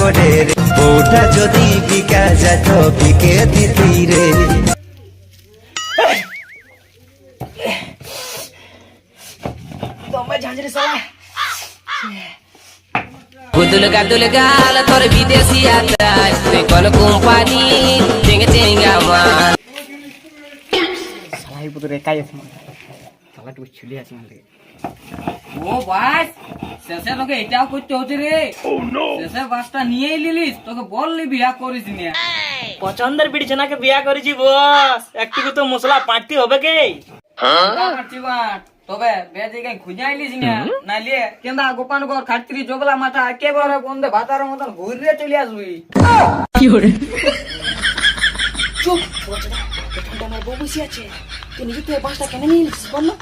করে রে, বউটা যদি বিকা যেত বিকে দিতি রে। গুদুল গাদুল গাল তোর বিদেশি আতাই তুই কোন কোম্পানি চেঙ্গে চেঙ্গা মাল সালাই পুতো একাই আছে মানে সালা টু চলে আছে মানে ও ভাই শেষে তোকে এটাও করতে হচ্ছে রে। শেষে বাসটা নিয়েই লিলিস, তোকে বললি বিয়া করিস না। পছন্দের বিড়ছনাকে বিয়া করেছি বস, একটু তো মশলা পাঁটতে হবে কে? তবে বেদিকে খুঁজাইলিস না, নাইলে কেন্দা গোপান ঘর খাটতিরি জগলা মাথা একেবারে বন্ধে ভাতার মতন ঘুরে চলে আসবি। চুপ এখানটা আমার বউ বসে আছে, তুই নিজে তুই বাসটা কেন নিয়ে নিচ্ছিস বল না?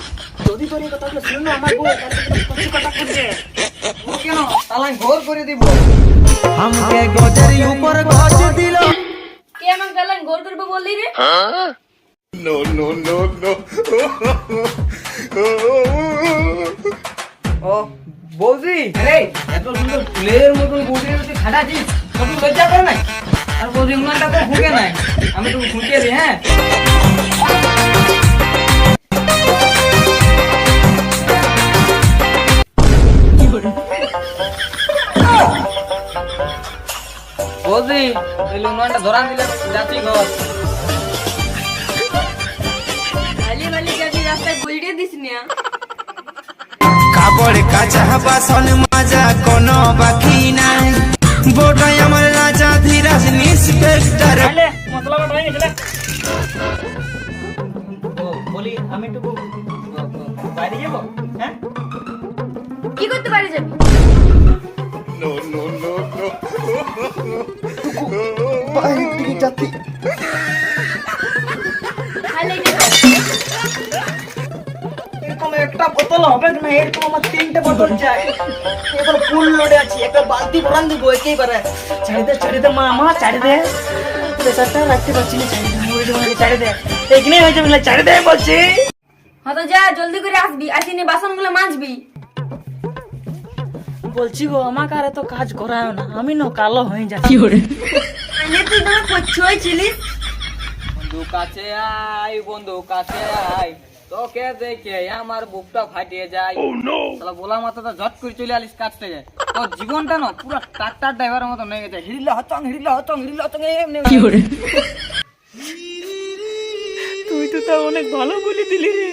যদি তোর এই কথাগুলো শুনলো আমার বউ কথা করছে ও কেন তালাই ঘোর করে দিব। हमके गोजरी ऊपर गज दिल কে আমাকে গালান গোল করবে বললি রে? नो नो नो नो ও বৌদি রে, এত সুন্দর ফুলের মতন বৌদি তুই খাটাছিস, তোর লজ্জা করে নাই? আর বৌদি উনানটা তো ফুকে নাই, আমি তোকে ফুটিয়ে দিই। হ্যাঁ বৌদি এই উনানটা ধরা দিলে যাচ্ছি ঘর। খালি খালি যাবি রাস্তায় গুলিয়ে দিস না। কাপড় কাঁচা বাসন মাজা কোনো বাকি নাই, বোটাই আমার রাজা ধীরাজ ইন্সপেক্টর। তাহলে মশলা বাটা হয়ে গেছে। ও বলি আমি একটু বাইরে যাবো। হ্যাঁ কি করতে পারি যাবি? नो नो नो नो খালি এরকম একটা বোতল হবে না, এরকম আমার তিনটে বোতল চাই। এখন ফুল লোডে আছে, একটা বালতি ভরান দিব একেবারে। ছাড়ি দে মা ছাড়ি দে, প্রেসারটা রাখতে পারছি না, ছাড়ি দে এইখানে হয়ে যাবে, ছাড়ি দে বলছি। হ্যাঁ তো যা জলদি করে আসবি, আসিনি বাসনগুলো মাজবি। বলছি গো আমাকে আর এত কাজ করায় না, আমি না কালো হয়ে যাচ্ছি। আনে তুই ধর কচ্ছই ছিলিস। বন্ধু কাছে আয়, বন্ধু কাছে আয়, তোকে দেখে আমার বুকটা ফাটিয়ে যায়। শালা বলা মাথাটা ঝট করে চলে আলিস কাটতে যায়। তোর জীবনটা না পুরো ট্রাক্টর ড্রাইভারের মতো হয়ে গেছে, হিড়িলে হচং এমনি। তুই তো তা অনেক ভালো বলে দিলি রে,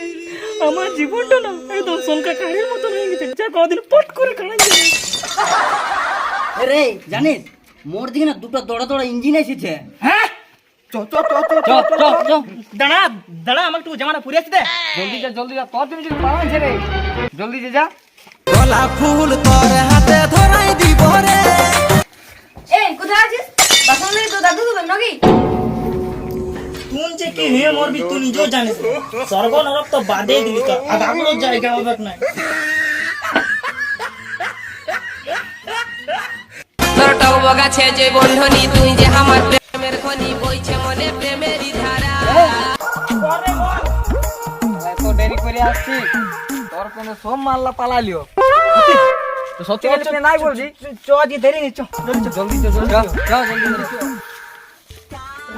আমার জীবনটা না একদম সনকা কাঠের মতো হয়ে গেছে, যা কদিন পট করে কাটা যাবে। রে জানিস মোর দিকে না দুটো দড়া দড়া ইঞ্জিন এসেছে। হ্যাঁ দাঁড়া আমাকে একটু জামাটা পুড়ে আসতে দে। জলদি যা তোর তুমি যদি পালাইছে রে, জলদি যা। গোলা ফুল তোর হাতে ধরাই দিব রে। এই কোথায় আছিস? বাসন নিয়ে তো দাদু তো নাকি? তুই যে কি হয়ে মরবি তুই নিজেও জানিস, স্বর্গ নরক তো বাদে দিবি, তো আগাগুলো জায়গা হবে না। তোর টক গাছে যে বন্ধনী তুই যে আমার প্রেমের খনি বইছে মনে প্রেমেরই ধারা এত দেরি করে আসছি, তোর কোনো সব মাল্লা পালালিও। তো সত্যি কথা নাই বলছি, চ দি দেরি নি, চ জলদি জলদি।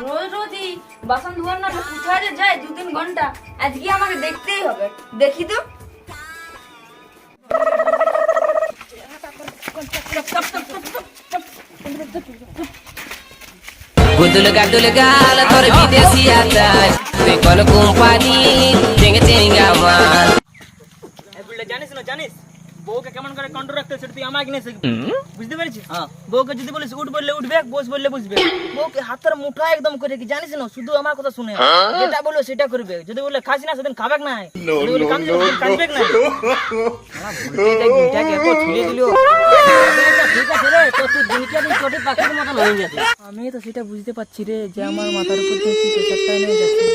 রোজ রোজই বাসন ধোয়ার না কোথায় যে যায় 2-3 ঘন্টা, আজকে আমাকে দেখতেই হবে। দেখি তো গুদুল গাদুল গাল তোর বিদেশি আতাই তুই কোন কোম্পানি চেঙ্গে চেঙ্গা মাল জানিস বউকে কেমন করে কন্ট্রোল রাখতে হয় সেটা তুই আমাকে নিয়ে শিখবি, বুঝতে পেরেছিস? বউকে যদি বলিস উঠ বললে উঠবে, বস বললে বসবে। বউকে হাতের মুঠা একদম করে কি জানিস না, শুধু আমার কথা শুনে যেটা বললো সেটা করবে। যদি বললে খাস না সেদিন খাবে না, যদি বলে কাঁদবে না। ঠিক আছে রে, তো তুই দিনকে দিন ছোট পাখির মতন হয়ে যাচ্ছে। আমি তো সেটা বুঝতে পারছি রে, যে আমার মাথার উপর দিয়ে কি প্রেসারটা নিয়ে যাচ্ছে।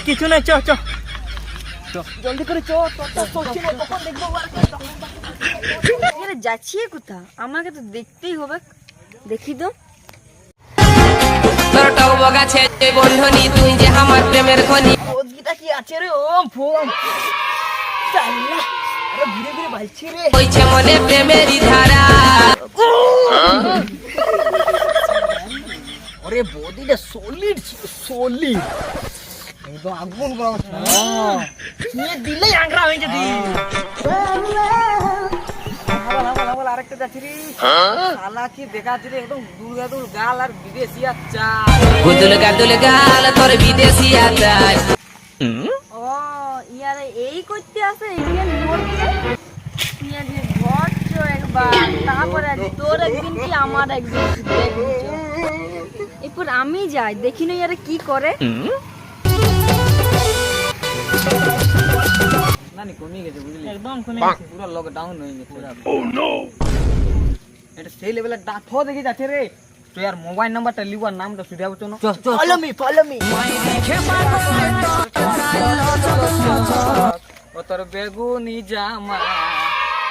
কিছু না, চ জলদি করে যাচ্ছি কোথা, আমাকে তো দেখতেই হবে। দেখি তো তোর টক গাছে যে বন্ধনী তুই যে আমার প্রেমের খনি কি আছে রে? ও ফোন আরে ঘুরে ঘুরে ভালছি রে। হইছে মনে প্রেমেরই ধারা। আরে বডিটা সলিড সলিড একদম আগুন করা নিয়ে দিলে আংরা হয়ে যেতি। আরেকটা যাচ্ছি রে শালা কি দেখাচ্ছি রে একদম দুর্গাদুর গাল আর বিদেশি আচ্ছা গুদুল গাল তোর বিদেশি আচার। ও ইয়ারে এই করতে আসে ইন্ডিয়ান মোড় দিয়ে নিয়ে দিয়ে ঘরছো একবার, তারপরে তোর একদিন কি আমার একদিন দেখছো। এরপর আমি যাই দেখি না ইয়ারে কি করে। নানি কমিয়ে গেছে বুঝলি, একদম কমে গেছে। পুরো লকডাউন হয়ে গেছে। এটা সেই লেভেলের ডাঠো দেখে যাচ্ছে রে। তো আর মোবাইল নাম্বারটা লিব আর নামটা শুধু যাবো চলো। Follow me follow me. ও তোর বেগুনি জামা।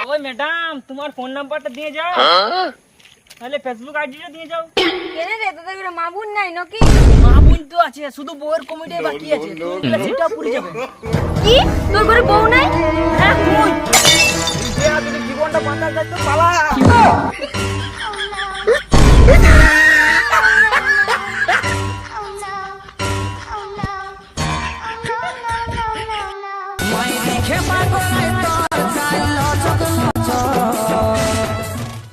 ওই ম্যাডাম তোমার ফোন নাম্বারটা দিয়ে যাও, তাহলে ফেসবুক আইডিটা দিয়ে যাও। কেনে রে তোদের ঘরে মা বোন নাই নাকি? মা বোন তো আছে, শুধু বউয়ের কমিটি বাকি আছে, তোর সেটা পুরি যাবে। কি তোর ঘরে বউ নাই? হ্যাঁ তুই জীবনটা বাঁচার যাচ্ছে পালা।